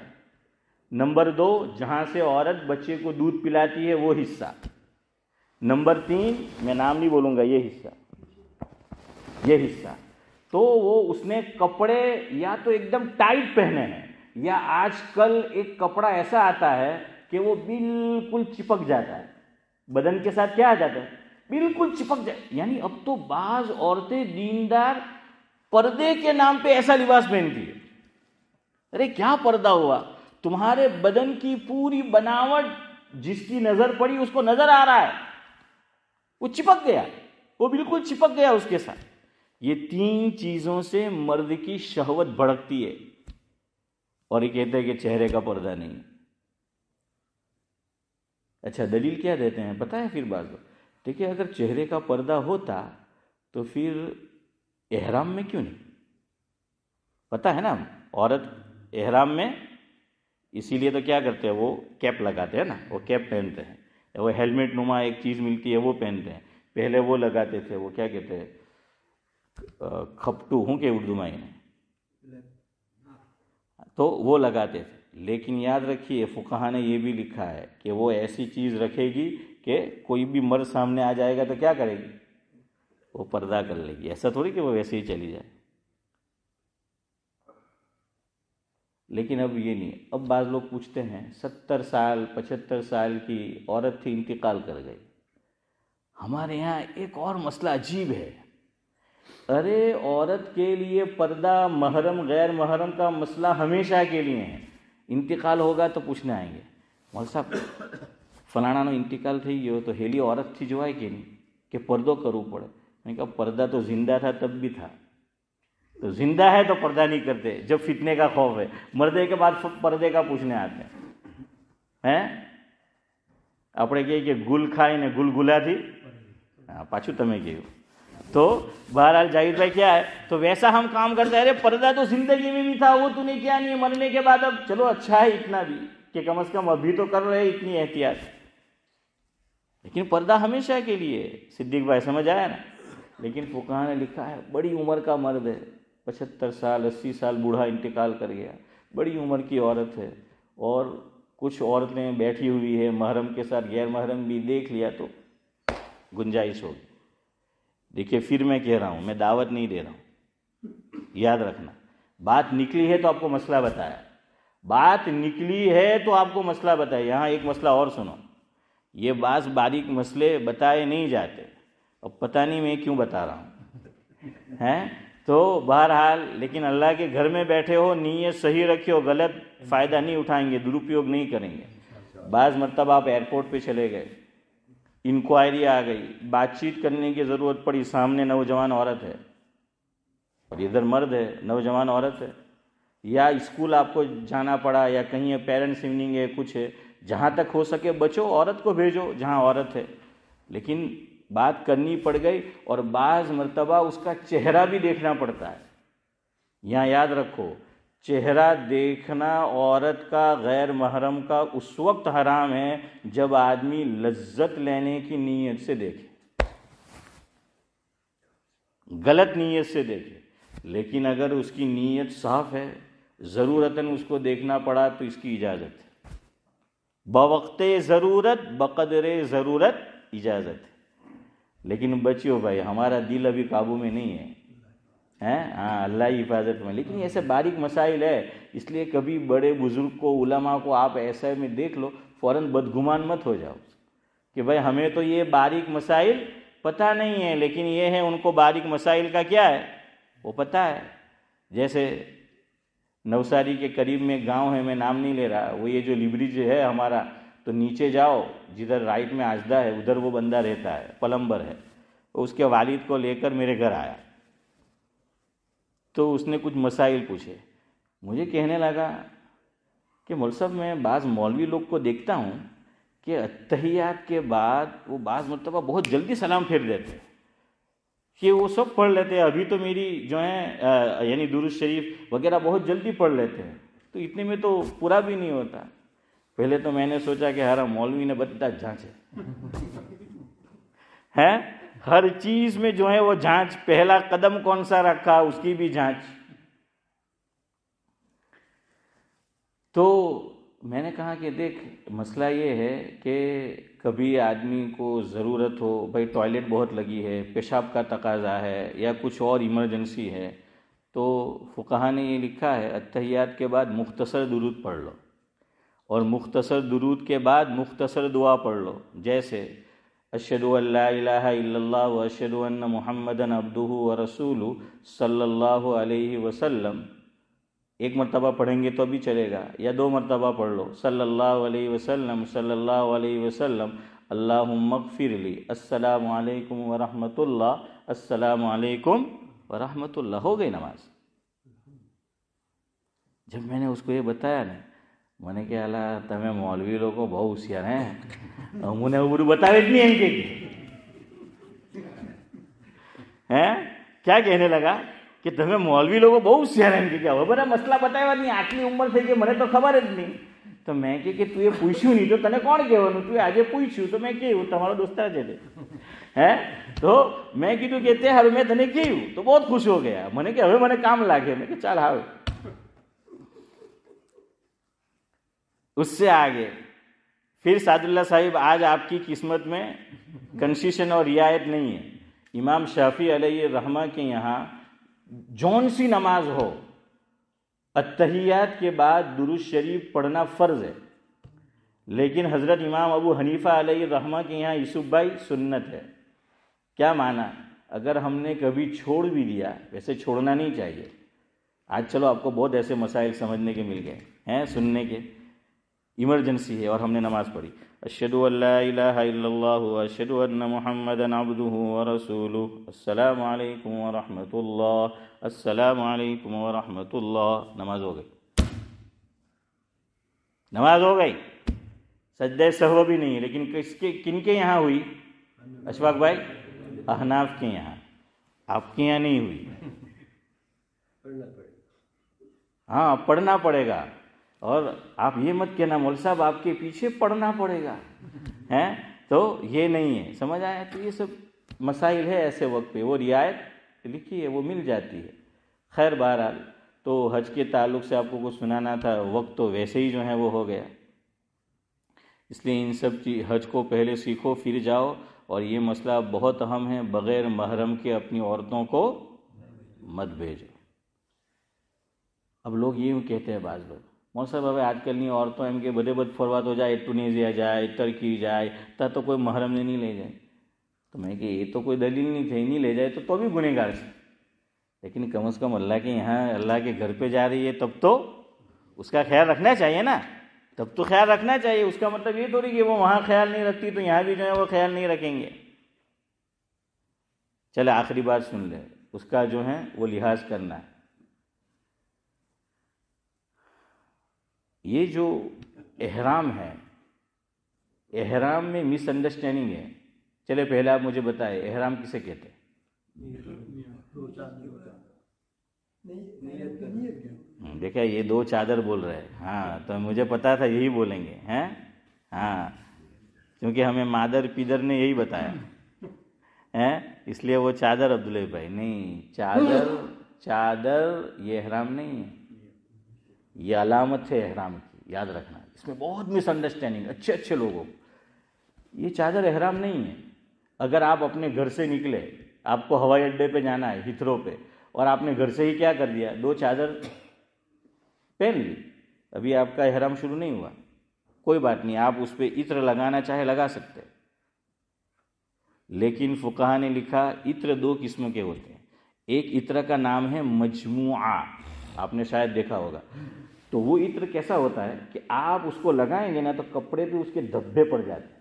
نمبر 2 جہاں سے عورت بچے کو دودھ پلاتی ہے وہ حصہ، نمبر 3 میں نام نہیں بولوں گا یہ حصہ۔ تو وہ اس نے کپڑے یا تو ایک دم ٹائٹ پہنے ہیں، یا آج کل ایک کپڑا ایسا آتا ہے کہ وہ بالکل چپک جاتا ہے، بدن کے ساتھ کیا آ جاتا ہے، بالکل چپک جاتا ہے۔ یعنی اب تو بعض عورتیں دیندار پردے کے نام پہ ایسا لباس پہنتی ہے۔ ارے کیا پردہ ہوا؟ تمہارے بدن کی پوری بناوٹ جس کی نظر پڑی اس کو نظر آ رہا ہے، وہ چپک گیا، وہ بالکل چپک گیا اس کے ساتھ۔ یہ 3 چیزوں سے مرد کی شہوت بھڑکتی ہے، اور یہ کہتے ہیں کہ چہرے کا پردہ نہیں۔ اچھا دلیل کیا دیتے ہیں پتہ ہے پھر بعض لوگ؟ دیکھیں اگر چہرے کا پردہ ہوتا تو پھر احرام میں کیوں نہیں؟ پتہ ہے نا عورت احرام میں اسی لیے تو کیا کرتے ہیں، وہ کیپ لگاتے ہیں نا، وہ کیپ پہنتے ہیں، وہ ہیلمٹ نما ایک چیز ملتی ہے وہ پہنتے ہیں، پہلے وہ لگاتے تھے، وہ کیا کہتے ہیں، کھپٹو ہوں کہ اردو میں تو وہ لگاتے تھے۔ لیکن یاد رکھیے فقہا نے یہ بھی لکھا ہے کہ وہ ایسی چیز رکھے گی کہ کوئی بھی مرد سامنے آ جائے گا تو کیا کرے گی، وہ پردہ کر لے گی، ایسا تھوڑی کہ وہ ویسے ہی چلی جائے۔ لیکن اب یہ نہیں، اب بعض لوگ پوچھتے ہیں 70 سال 75 سال کی عورت تھی انتقال کر گئی۔ ہمارے یہاں ایک اور مسئلہ عجیب ہے، ارے عورت کے لیے پردہ محرم غیر محرم کا مسئلہ ہمیشہ کے لیے ہے، انتقال ہوگا تو پوچھنے آئیں گے مولوی صاحب فلانا نو انتقال تھی گયો تو ہیلی عورت تھی جو ہے کہ نہیں کہ پردو کرو پڑے؟ میں نے کہا پردہ تو زندہ تھا تب بھی تھا، تو زندہ ہے تو پردہ نہیں کرتے جب فتنے کا خوف ہے، مردے کے بعد پردے کا پوچھنے آتے ہیں۔ આપણે કહીએ કે ગુલ ખાઈને ગુલગુલા થી પાછું તમે કહ્યું تو بہرحال جاوید بھائی کیا ہے تو ویسا ہم کام کرتے ہیں، ارے پردہ تو زندگی میں بھی تھا، وہ تو نے کیا نہیں، مرنے کے بعد اب چلو اچھا ہے اتنا بھی کہ کم از کم ابھی تو کر رہے اتنی احتیاط، لیکن پردہ ہمیشہ کے لیے۔ صدیق بھائی سمجھ آیا نا؟ لیکن فقہا نے لکھا ہے بڑی عمر کا مرد ہے، 75 سال 80 سال بوڑھا انتقال کر گیا، بڑی عمر کی عورت ہے، اور کچھ عورتیں بیٹھی ہوئی ہے محرم کے ساتھ، غیر محرم بھی دیکھ لیا تو گنجائش ہوگی۔ دیکھیے پھر میں کہہ رہا ہوں، میں دعوت نہیں دے رہا ہوں، یاد رکھنا بات نکلی ہے تو آپ کو مسئلہ بتایا، بات نکلی ہے تو آپ کو مسئلہ بتایا۔ یہاں ایک مسئلہ اور سنو، یہ بعض باریک مسئلے بتائے نہیں جاتے، اب پتہ نہیں میں کیوں بتا رہا ہوں ہیں، تو بہرحال لیکن اللہ کے گھر میں بیٹھے ہو، نیت صحیح رکھے ہو، غلط فائدہ نہیں اٹھائیں گے، درپیوگ نہیں کریں گے۔ بعض مرتبہ آپ ایئرپورٹ پہ چلے گئے، انکوائری آ گئی، بات چیت کرنے کی ضرورت پڑی، سامنے نوجوان عورت ہے اور ادھر مرد ہے، نوجوان عورت ہے، یا اسکول آپ کو جانا پڑا، یا کہیں پیرنٹس ایوننگ ہے، کچھ ہے، جہاں تک ہو سکے بچو، عورت کو بھیجو جہاں عورت ہے، لیکن بات کرنی پڑ گئی، اور بعض مرتبہ اس کا چہرہ بھی دیکھنا پڑتا ہے۔ یہاں یاد رکھو چہرہ دیکھنا عورت کا غیر محرم کا اس وقت حرام ہے جب آدمی لذت لینے کی نیت سے دیکھے، غلط نیت سے دیکھے، لیکن اگر اس کی نیت صاف ہے، ضرورتاً اس کو دیکھنا پڑا تو اس کی اجازت ہے، بوقت ضرورت بقدر ضرورت اجازت ہے۔ لیکن بچیو بھائی، ہمارا دل ابھی قابو میں نہیں ہے، ہاں اللہ ہی حفاظت میں، لیکن ایسے باریک مسائل ہے، اس لیے کبھی بڑے بزرگ کو، علماء کو آپ ایسے میں دیکھ لو، فوراً بدگمان مت ہو جاؤ کہ بھائی ہمیں تو یہ باریک مسائل پتہ نہیں ہے، لیکن یہ ہے ان کو باریک مسائل کا کیا ہے وہ پتہ ہے۔ جیسے نوساری کے قریب میں گاؤں ہے، میں نام نہیں لے رہا، وہ یہ جو لیبریج ہے ہمارا، تو نیچے جاؤ جدھر رائٹ میں آجدہ ہے ادھر وہ بندہ رہتا ہے، پلمبر ہے، اس کے والد کو لے کر میرے گھر آیا، تو اس نے کچھ مسائل پوچھے، مجھے کہنے لگا کہ مول صاحب میں بعض مولوی لوگ کو دیکھتا ہوں کہ اتحیات کے بعد وہ بعض مرتبہ بہت جلدی سلام پھیر دیتے کہ وہ سب پڑھ لیتے ہیں، ابھی تو میری جو ہے یعنی درود شریف وغیرہ بہت جلدی پڑھ لیتے ہیں، تو اتنے میں تو پورا بھی نہیں ہوتا۔ پہلے تو میں نے سوچا کہ ہر مولوی نے بتا جانچے ہے، ہر چیز میں جو ہے وہ جانچ، پہلا قدم کون سا رکھا اس کی بھی جانچ۔ تو میں نے کہا کہ دیکھ مسئلہ یہ ہے کہ کبھی آدمی کو ضرورت ہو، بھائی ٹوائلٹ بہت لگی ہے، پیشاب کا تقاضا ہے یا کچھ اور ایمرجنسی ہے، تو فقہا نے یہ لکھا ہے اتحیات کے بعد مختصر درود پڑھ لو، اور مختصر درود کے بعد مختصر دعا پڑھ لو، جیسے اشہد ان لا الہ الا اللہ و اشہد ان محمدً عبدہ و رسولہ صلی اللہ علیہ وسلم، ایک مرتبہ پڑھیں گے تو بھی چلے گا، یا 2 مرتبہ پڑھ لو، صلی اللہ علیہ وسلم صلی اللہ علیہ وسلم، اللہم اغفر لی، السلام علیکم ورحمۃ اللہ، السلام علیکم ورحمۃ اللہ، ہو گئی نماز۔ جب میں نے اس کو یہ بتایا نا، میں نے کہا اللہ تمہیں مولوی لوگوں بہت ہوشیار ہیں، انہیں وہ بتاوے نہیں ہیں کہ کیا کہنے لگا کہ تمہیں مولوی لوگوں بہت ہوشیار ہیں کہ کیا ہو بڑا مسئلہ بتایا نہیں، آٹلی عمر تھے کہ مجھے تو خبر જ نہیں، تو میں کہ તું એ પૂછ્યું નહીં તો તને કોણ કહેવાનું, તું આજે પૂછ્યું તો મેં કહ્યું તમારો દોસ્તાર છે હે, તો મેં કીધું કે તે હવે મેં તને કહ્યું તો બહુ ખુશ હો ગયા, મને કે હવે મને કામ લાગે, મેં کہ ચાલ આવ۔ اس سے آگے پھر سعد اللہ صاحب آج آپ کی قسمت میں کنسیشن اور رعایت نہیں ہے، امام شافعی علیہ الرحمہ کے یہاں جون سی نماز ہو اتحیات کے بعد درود شریف پڑھنا فرض ہے، لیکن حضرت امام ابو حنیفہ علیہ الرحمہ کے یہاں یوسف بھائی سنت ہے۔ کیا معنی؟ اگر ہم نے کبھی چھوڑ بھی دیا، ویسے چھوڑنا نہیں چاہیے، آج چلو آپ کو بہت ایسے مسائل سمجھنے کے مل گئے ہیں، سننے کے، ایمرجنسی ہے اور ہم نے نماز پڑھی، اشہد ان لا الہ الا اللہ واشہد ان محمدً عبدہ ورسولہ، السلام علیکم ورحمۃ اللہ، السلام علیکم ورحمۃ اللہ، نماز ہو گئی، نماز ہو گئی، سجدہ سہو بھی نہیں ہے، لیکن کن کے یہاں ہوئی؟ اشفاق بھائی احناف کے یہاں، آپ کے یہاں نہیں ہوئی۔ ہاں پڑھنا پڑے گا، اور آپ یہ مت کہنا مول صاحب آپ کے پیچھے پڑھنا پڑے گا، ہیں تو یہ نہیں ہے، سمجھ آیا؟ تو یہ سب مسائل ہے ایسے وقت پہ، وہ رعایت لکھی ہے وہ مل جاتی ہے۔ خیر بہرحال تو حج کے تعلق سے آپ کو کچھ سنانا تھا، وقت تو ویسے ہی جو ہے وہ ہو گیا، اس لیے ان سب کی حج کو پہلے سیکھو پھر جاؤ، اور یہ مسئلہ بہت اہم ہے، بغیر محرم کے اپنی عورتوں کو مت بھیجو۔ اب لوگ یہ کہتے ہیں بعض لوگ، مول صاحب اب آج کل نہیں عورتوں ایم کے بدے بد فروات ہو جائے، ٹونیزیا جائے، ترکی جائے تو کوئی محرم نے نہیں لے جائے، تو میں کہ یہ تو کوئی دلیل نہیں تھی، نہیں لے جائے تو بھی گنہگار سے، لیکن کم از کم اللہ کے یہاں اللہ کے گھر پہ جا رہی ہے تب تو اس کا خیال رکھنا چاہیے نا، تب تو خیال رکھنا چاہیے، اس کا مطلب یہ تھوڑی کہ وہ وہاں خیال نہیں رکھتی تو یہاں بھی جو ہے وہ خیال نہیں رکھیں گے۔ چلے آخری بات سن لے، اس کا جو ہے وہ لحاظ کرنا ہے۔ یہ جو احرام ہے، احرام میں مس انڈرسٹینڈنگ ہے، چلے پہلے آپ مجھے بتائیں احرام کسے کہتے ہیں؟ دیکھا یہ 2 چادر بول رہے ہیں، ہاں تو مجھے پتا تھا یہی بولیں گے، ہیں ہاں کیونکہ ہمیں مادر پیدر نے یہی بتایا ہیں، اس لیے وہ چادر عبداللہ بھائی نہیں، چادر یہ احرام نہیں ہے، یہ علامت ہے احرام کی، یاد رکھنا. اس میں بہت مس انڈرسٹینڈنگ اچھے لوگوں کو. یہ چادر احرام نہیں ہے. اگر آپ اپنے گھر سے نکلے، آپ کو ہوائی اڈے پہ جانا ہے ہیتھرو پہ، اور آپ نے گھر سے ہی کیا کر دیا، 2 چادر پہن لی، ابھی آپ کا احرام شروع نہیں ہوا، کوئی بات نہیں، آپ اس پہ عطر لگانا چاہے لگا سکتے. لیکن فقہا نے لکھا عطر 2 قسم کے ہوتے ہیں. ایک عطر کا نام ہے مجموعہ، آپ نے شاید دیکھا ہوگا. تو وہ عطر کیسا ہوتا ہے کہ آپ اس کو لگائیں گے نا تو کپڑے پہ اس کے دھبے پڑ جاتے ہیں.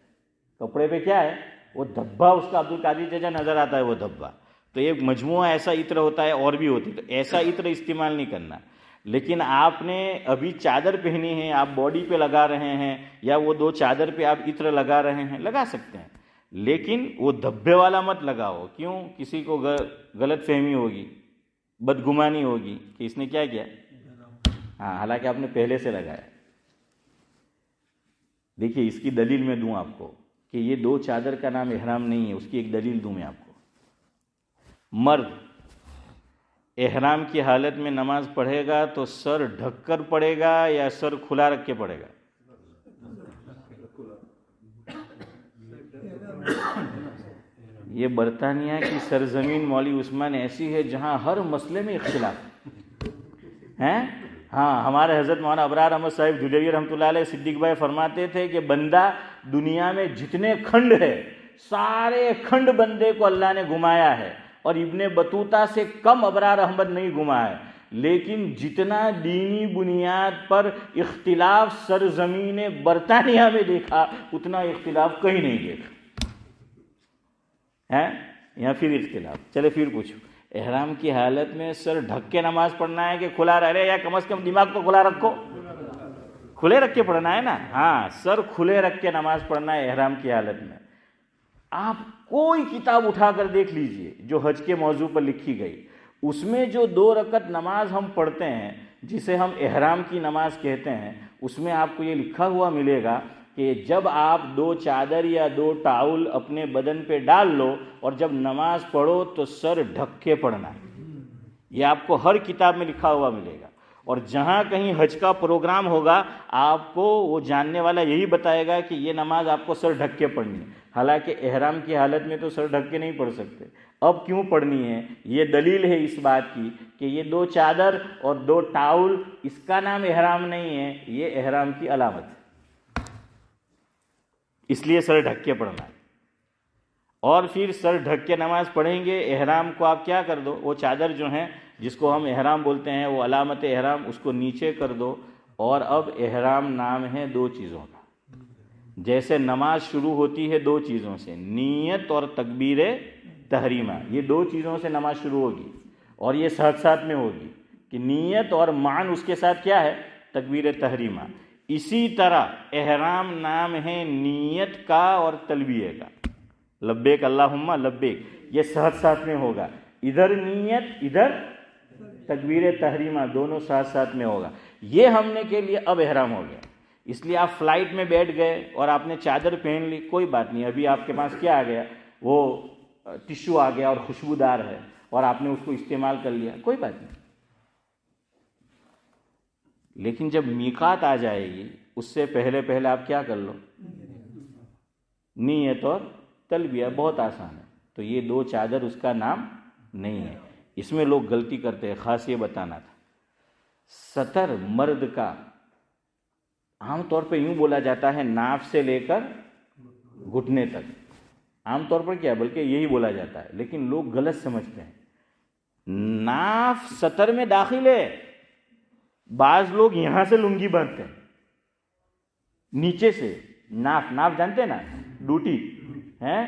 کپڑے پہ کیا ہے، وہ دھبا اس کا عبدالقادر چچا نظر آتا ہے وہ دھبا. تو ایک مجموعہ ایسا عطر ہوتا ہے، اور بھی ہوتی ہے. تو ایسا عطر استعمال نہیں کرنا. لیکن آپ نے ابھی چادر پہنی ہے، آپ باڈی پہ لگا رہے ہیں، یا وہ 2 چادر پہ آپ عطر لگا رہے ہیں، لگا سکتے ہیں. لیکن وہ دھبے والا مت لگاؤ. کیوں؟ کسی کو غلط فہمی ہوگی، بدگمانی ہوگی کہ اس نے کیا کیا، ہاں، حالانکہ آپ نے پہلے سے لگایا. دیکھیے اس کی دلیل میں دوں آپ کو کہ یہ 2 چادر کا نام احرام نہیں ہے. اس کی ایک دلیل دوں میں آپ کو. مرد احرام کی حالت میں نماز پڑھے گا تو سر ڈھک کر پڑھے گا یا سر کھلا رکھ کے پڑھے گا؟ یہ برطانیہ کی سرزمین مولوی عثمان ایسی ہے جہاں ہر مسئلے میں اختلاف ہے. ہاں، ہمارے حضرت مولانا ابرار احمد صاحب دھلوی رحمۃ اللہ علیہ صدیق بھائی فرماتے تھے کہ بندہ دنیا میں جتنے کھنڈ ہے سارے کھنڈ بندے کو اللہ نے گھمایا ہے، اور ابن بطوطہ سے کم ابرار احمد نہیں گھمایا ہے. لیکن جتنا دینی بنیاد پر اختلاف سرزمین برطانیہ میں دیکھا اتنا اختلاف کہیں نہیں دیکھا ہے. یا پھر اختلاف. چلے پھر پوچھو، احرام کی حالت میں سر ڈھک کے نماز پڑھنا ہے کہ کھلا رہے، یا کم از کم دماغ کو کھلا رکھو، کھلے رکھ کے پڑھنا ہے نا. ہاں، سر کھلے رکھ کے نماز پڑھنا ہے احرام کی حالت میں. آپ کوئی کتاب اٹھا کر دیکھ لیجئے جو حج کے موضوع پر لکھی گئی، اس میں جو 2 رکعت نماز ہم پڑھتے ہیں جسے ہم احرام کی نماز کہتے ہیں، اس میں آپ کو یہ لکھا ہوا ملے گا کہ جب آپ 2 چادر یا 2 ٹاول اپنے بدن پہ ڈال لو اور جب نماز پڑھو تو سر ڈھک کے پڑھنا ہے. یہ آپ کو ہر کتاب میں لکھا ہوا ملے گا. اور جہاں کہیں حج کا پروگرام ہوگا آپ کو وہ جاننے والا یہی بتائے گا کہ یہ نماز آپ کو سر ڈھک کے پڑھنی ہے. حالانکہ احرام کی حالت میں تو سر ڈھک کے نہیں پڑھ سکتے. اب کیوں پڑھنی ہے؟ یہ دلیل ہے اس بات کی کہ یہ 2 چادر اور 2 ٹاول، اس کا نام احرام نہیں ہے، یہ احرام کی علامت ہے، اس لیے سر ڈھک کے پڑھنا ہے. اور پھر سر ڈھک کے نماز پڑھیں گے. احرام کو آپ کیا کر دو، وہ چادر جو ہیں جس کو ہم احرام بولتے ہیں، وہ علامت احرام، اس کو نیچے کر دو. اور اب احرام نام ہے 2 چیزوں کا. جیسے نماز شروع ہوتی ہے 2 چیزوں سے، نیت اور تکبیر تحریمہ. یہ 2 چیزوں سے نماز شروع ہوگی، اور یہ ساتھ ساتھ میں ہوگی کہ نیت اور معاً اس کے ساتھ کیا ہے، تکبیر تحریمہ. اسی طرح احرام نام ہے نیت کا اور تلبیہ کا. لبیک اللہم لبیک، یہ ساتھ ساتھ میں ہوگا. ادھر نیت ادھر تکبیر تحریمہ، دونوں ساتھ ساتھ میں ہوگا. یہ ہم نے کے لیے اب احرام ہو گیا. اس لیے آپ فلائٹ میں بیٹھ گئے اور آپ نے چادر پہن لی، کوئی بات نہیں، ابھی آپ کے پاس کیا آ گیا، وہ ٹشو آ گیا اور خوشبودار ہے، اور آپ نے اس کو استعمال کر لیا، کوئی بات نہیں. لیکن جب میقات آ جائے گی اس سے پہلے آپ کیا کر لو، نیت اور تلبیہ. بہت آسان ہے. تو یہ 2 چادر اس کا نام نہیں ہے. اس میں لوگ غلطی کرتے ہیں، خاص یہ بتانا تھا. سطر مرد کا عام طور پہ یوں بولا جاتا ہے ناف سے لے کر گھٹنے تک. عام طور پر کیا، بلکہ یہی بولا جاتا ہے، لیکن لوگ غلط سمجھتے ہیں. ناف سطر میں داخل ہے. بعض لوگ یہاں سے لنگی باندھتے ہیں، نیچے سے ناف جانتے ہیں نا، ڈوٹی ہے.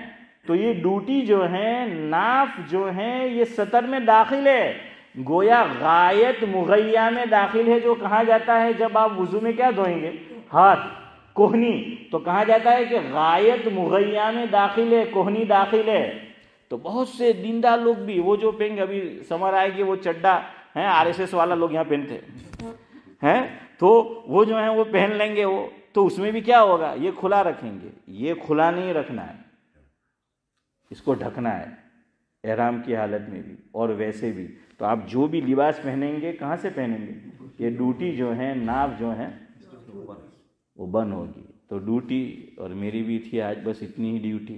تو یہ ڈوٹی جو ہے، ناف جو ہے، یہ سطر میں داخل ہے. گویا غایت مغیّہ میں داخل ہے، جو کہا جاتا ہے جب آپ وضو میں کیا دھوئیں گے، ہاتھ، کوہنی. تو کہا جاتا ہے کہ غایت مغیّہ میں داخل ہے، کوہنی داخل ہے. تو بہت سے دیندار لوگ بھی وہ جو پہن گے، ابھی سمر آئے گی، وہ چڈا ہے RSS والا لوگ یہاں پہنتے ہیں، تو وہ جو ہیں وہ پہن لیں گے. وہ تو اس میں بھی کیا ہوگا، یہ کھلا رکھیں گے. یہ کھلا نہیں رکھنا ہے، اس کو ڈھکنا ہے. احرام کی حالت میں بھی اور ویسے بھی. تو آپ جو بھی لباس پہنیں گے کہاں سے پہنیں گے؟ یہ ڈیوٹی جو ہے، ناف جو ہے وہ بند ہوگی. تو ڈیوٹی اور میری بھی تھی آج، بس اتنی ہی ڈیوٹی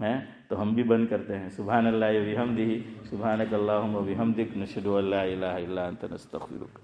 ہے، تو ہم بھی بند کرتے ہیں. سبحان اللہ و بحمدہ، سبحانک اللہم و بحمدک، نشہد ان لا الہ الا انت، نستغفرک.